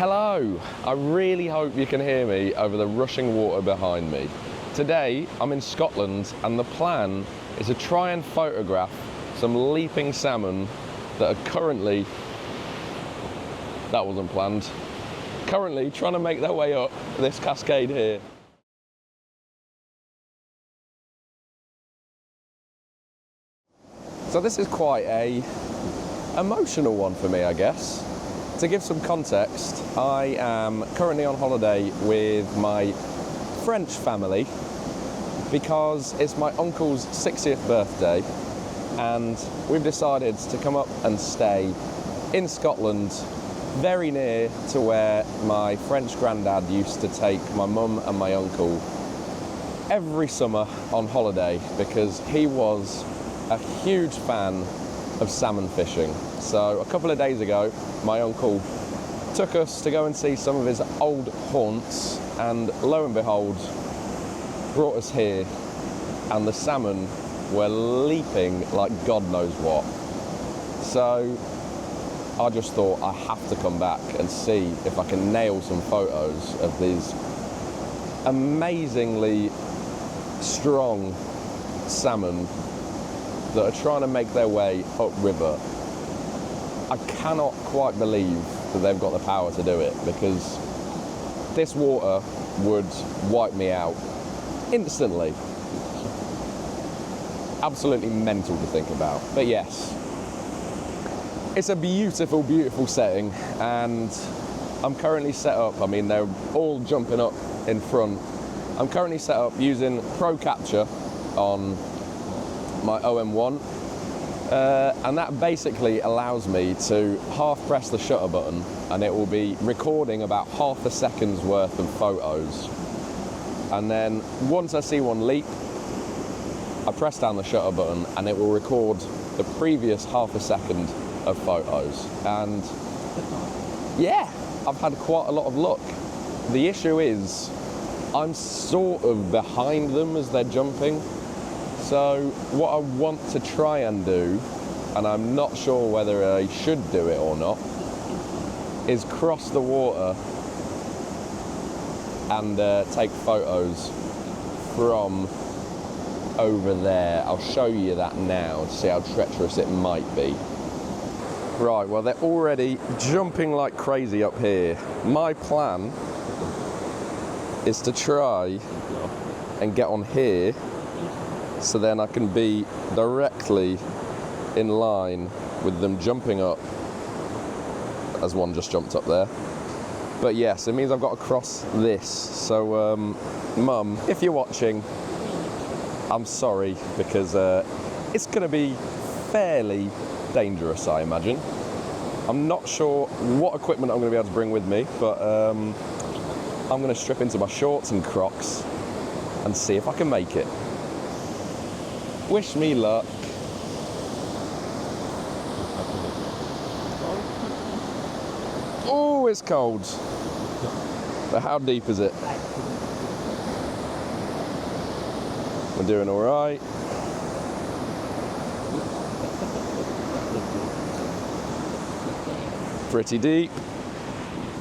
Hello! I really hope you can hear me over the rushing water behind me. Today I'm in Scotland and the plan is to try and photograph some leaping salmon that are currently, that wasn't planned, currently trying to make their way up this cascade here. So this is quite a emotional one for me, I guess. To give some context, I am currently on holiday with my French family because it's my uncle's 60th birthday and we've decided to come up and stay in Scotland, very near to where my French granddad used to take my mum and my uncle every summer on holiday because he was a huge fan of salmon fishing. So a couple of days ago, my uncle took us to go and see some of his old haunts, and lo and behold, brought us here, and the salmon were leaping like God knows what. So I just thought I have to come back and see if I can nail some photos of these amazingly strong salmon that are trying to make their way upriver. I cannot quite believe that they've got the power to do it because this water would wipe me out instantly. Absolutely mental to think about. But yes, it's a beautiful, beautiful setting and I'm currently set up, I mean they're all jumping up in front. I'm currently set up using Pro Capture on my OM1 and that basically allows me to half press the shutter button and it will be recording about half a second's worth of photos, and then once I see one leap I press down the shutter button and it will record the previous half a second of photos. And yeah, I've had quite a lot of luck. The issue is I'm sort of behind them as they're jumping. So what I want to try and do, and I'm not sure whether I should do it or not, is cross the water and take photos from over there. I'll show you that now to see how treacherous it might be. Right, well they're already jumping like crazy up here. My plan is to try and get on here so then I can be directly in line with them jumping up, as one just jumped up there. But yes, it means I've got to cross this. So Mum, if you're watching, I'm sorry because it's going to be fairly dangerous, I imagine. I'm not sure what equipment I'm going to be able to bring with me, but I'm going to strip into my shorts and Crocs and see if I can make it. Wish me luck. Oh, it's cold. But how deep is it? We're doing all right. Pretty deep.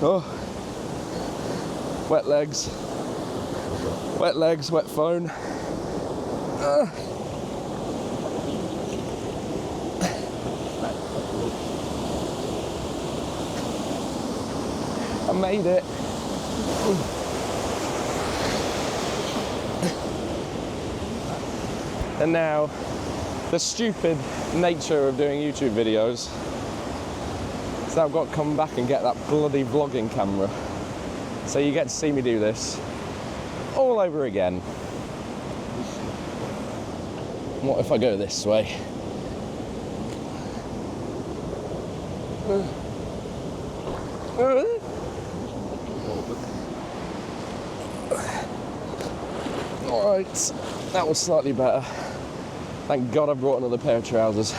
Oh, wet legs. Wet legs, wet phone. I made it. And now, the stupid nature of doing YouTube videos is that I've got to come back and get that bloody vlogging camera. So you get to see me do this all over again. What if I go this way? Alright, that was slightly better. Thank God I brought another pair of trousers.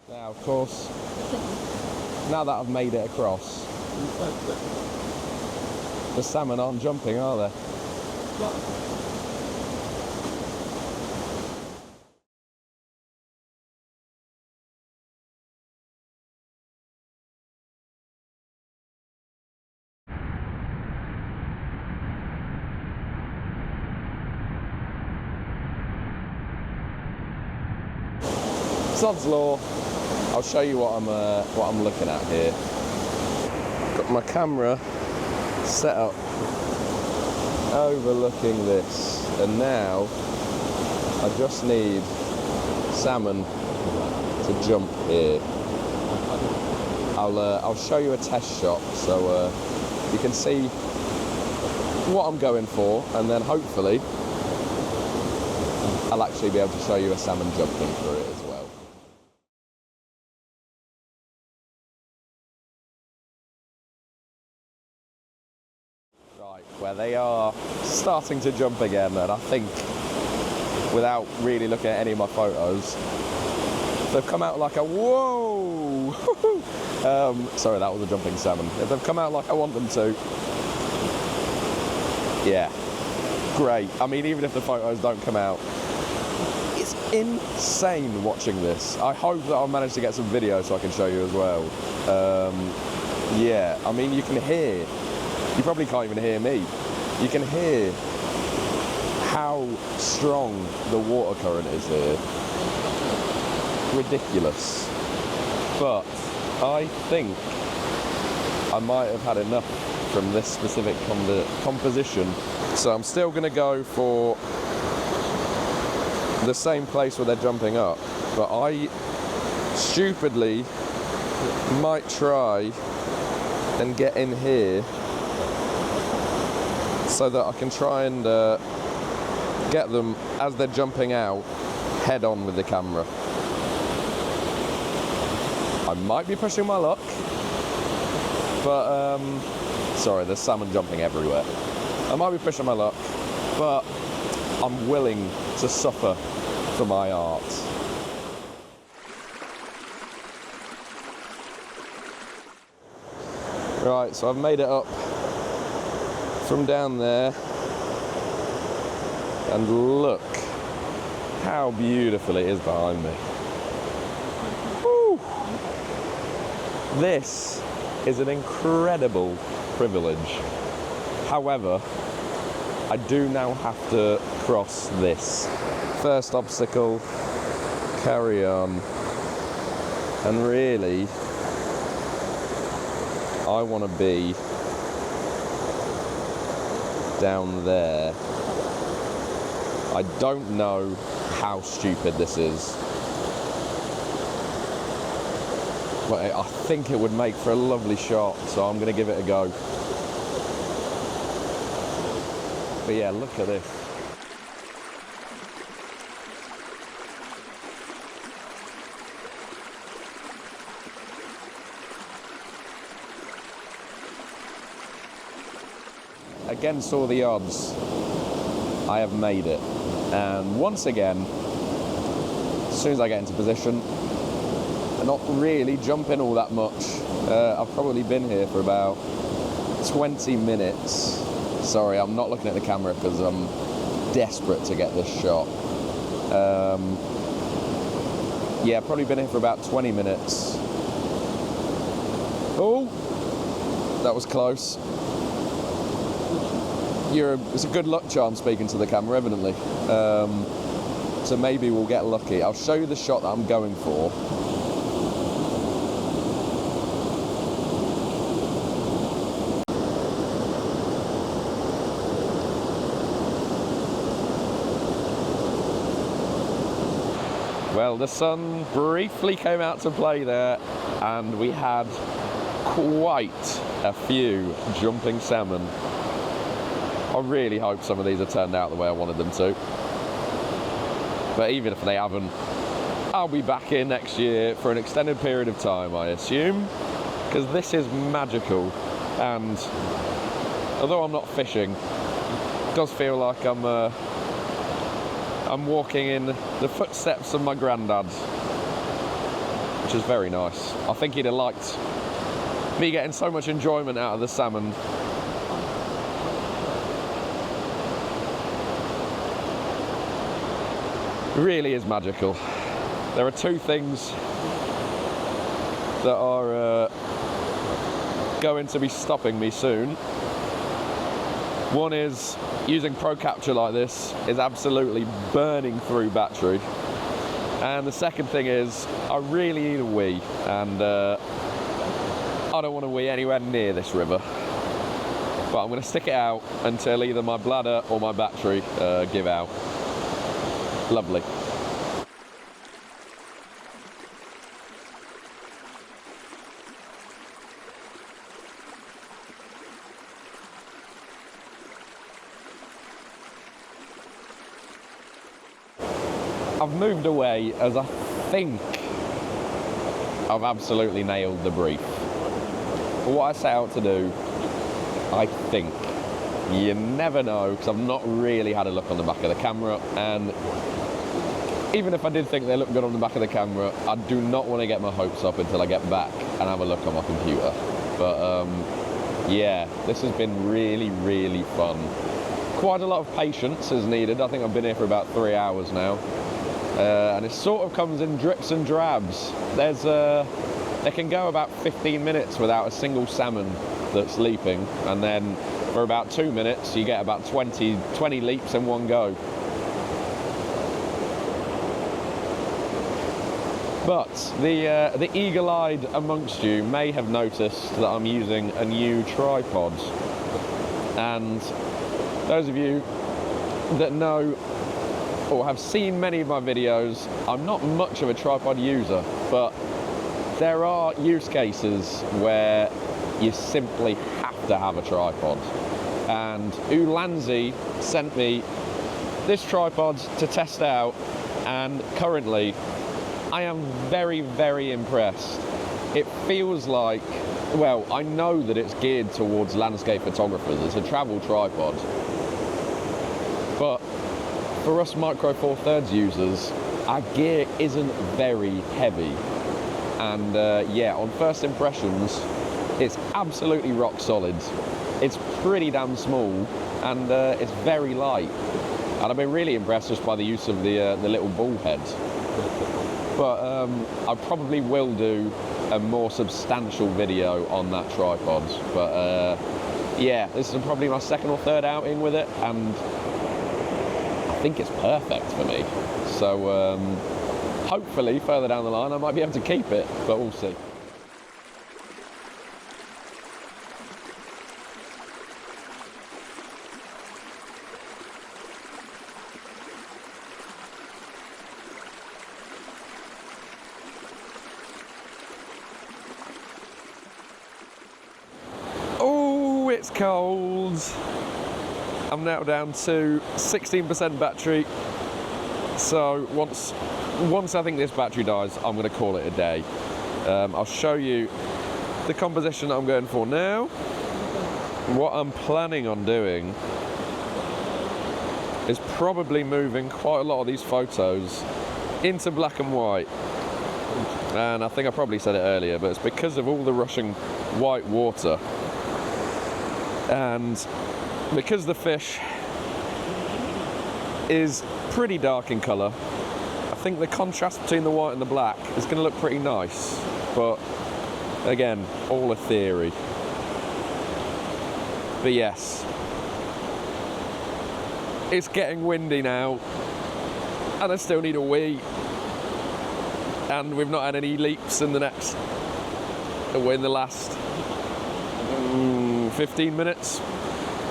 Now, of course, now that I've made it across, the salmon aren't jumping, are they? Sod's law. I'll show you what I'm looking at here. Got my camera set up overlooking this, and now I just need salmon to jump here. I'll show you a test shot so you can see what I'm going for, and then hopefully I'll actually be able to show you a salmon jumping through it as well. Right, where they are starting to jump again, and I think, without really looking at any of my photos, they've come out like a whoa! Sorry, that was a jumping salmon. If they've come out like I want them to, yeah, great. I mean, even if the photos don't come out, it's insane watching this. I hope that I'll manage to get some video so I can show you as well. Yeah, I mean, you can hear. You probably can't even hear me. You can hear how strong the water current is here. Ridiculous. But I think I might have had enough from this specific composition. So I'm still going to go for the same place where they're jumping up. But I stupidly might try and get in here so that I can try and get them, as they're jumping out, head on with the camera. I might be pushing my luck, but sorry, there's salmon jumping everywhere. I might be pushing my luck, but I'm willing to suffer for my art. Right, so I've made it up from down there, and look how beautiful it is behind me. Woo. This is an incredible privilege. However, I do now have to cross this first obstacle, carry on, and really I want to be down there. I don't know how stupid this is, but I think it would make for a lovely shot, so I'm going to give it a go. But yeah, look at this. Against all the odds, I have made it. And once again, as soon as I get into position, they're not really jumping all that much. I've probably been here for about 20 minutes. Sorry, I'm not looking at the camera because I'm desperate to get this shot. Yeah, probably been here for about 20 minutes. Oh, that was close. It's a good luck charm speaking to the camera, evidently. So maybe we'll get lucky. I'll show you the shot that I'm going for. Well, the sun briefly came out to play there, and we had quite a few jumping salmon. I really hope some of these have turned out the way I wanted them to. But even if they haven't, I'll be back here next year for an extended period of time, I assume, because this is magical. And although I'm not fishing, it does feel like I'm walking in the footsteps of my granddad, which is very nice. I think he'd have liked me getting so much enjoyment out of the salmon. It really is magical. There are two things that are going to be stopping me soon. One is using Pro Capture like this is absolutely burning through battery. And the second thing is I really need a wee, and I don't want to wee anywhere near this river. But I'm going to stick it out until either my bladder or my battery give out. Lovely. I've moved away as I think I've absolutely nailed the brief. For what I set out to do, I think. You never know, because I've not really had a look on the back of the camera, and even if I did think they look good on the back of the camera, I do not want to get my hopes up until I get back and have a look on my computer. But yeah, this has been really, really fun. Quite a lot of patience is needed. I think I've been here for about 3 hours now. And it sort of comes in drips and drabs. They can go about 15 minutes without a single salmon that's leaping, and then for about 2 minutes you get about 20 leaps in one go. But the eagle-eyed amongst you may have noticed that I'm using a new tripod, and those of you that know or have seen many of my videos, I'm not much of a tripod user, but there are use cases where you simply have to have a tripod. And Ulanzi sent me this tripod to test out, and currently I am very, very impressed. It feels like, well, I know that it's geared towards landscape photographers. It's a travel tripod. But for us Micro Four Thirds users, our gear isn't very heavy. And yeah, on first impressions, it's absolutely rock solid. It's pretty damn small, and it's very light. And I've been really impressed just by the use of the little ball head. But I probably will do a more substantial video on that tripod. But yeah, this is probably my second or third outing with it, and I think it's perfect for me. So hopefully further down the line I might be able to keep it, but we'll see. Oh, it's cold. I'm now down to 16% battery. So once I think this battery dies, I'm going to call it a day. I'll show you the composition that I'm going for now. What I'm planning on doing is probably moving quite a lot of these photos into black and white. And I think I probably said it earlier, but it's because of all the rushing white water. And because the fish is pretty dark in colour, I think the contrast between the white and the black is going to look pretty nice. But again, all a theory. But yes, it's getting windy now, and I still need a wee. And we've not had any leaks in the last 15 minutes.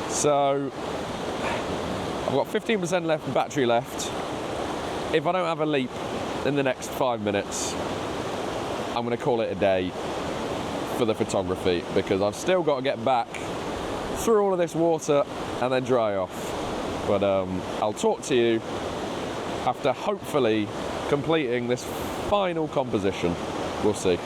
So I've got 15% left battery left. If I don't have a leap in the next 5 minutes, I'm going to call it a day for the photography, because I've still got to get back through all of this water and then dry off. But I'll talk to you after hopefully completing this final composition. We'll see.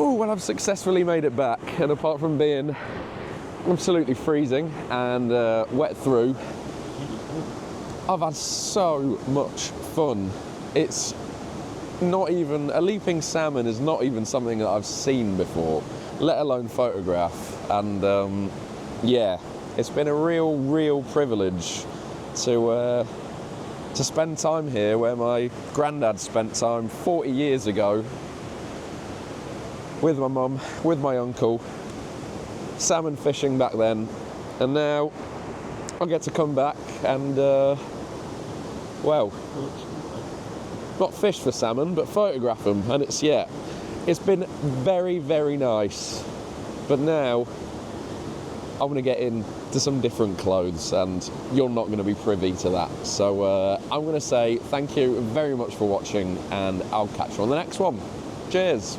Oh, well, I've successfully made it back, and apart from being absolutely freezing and wet through, I've had so much fun. It's not even, a leaping salmon is not even something that I've seen before, let alone photograph. And yeah, it's been a real privilege to spend time here where my granddad spent time 40 years ago with my mum, with my uncle, salmon fishing back then, and now I get to come back and, well, not fish for salmon, but photograph them, and it's been very nice. But now I'm going to get into some different clothes, and you're not going to be privy to that. So I'm going to say thank you very much for watching, and I'll catch you on the next one. Cheers.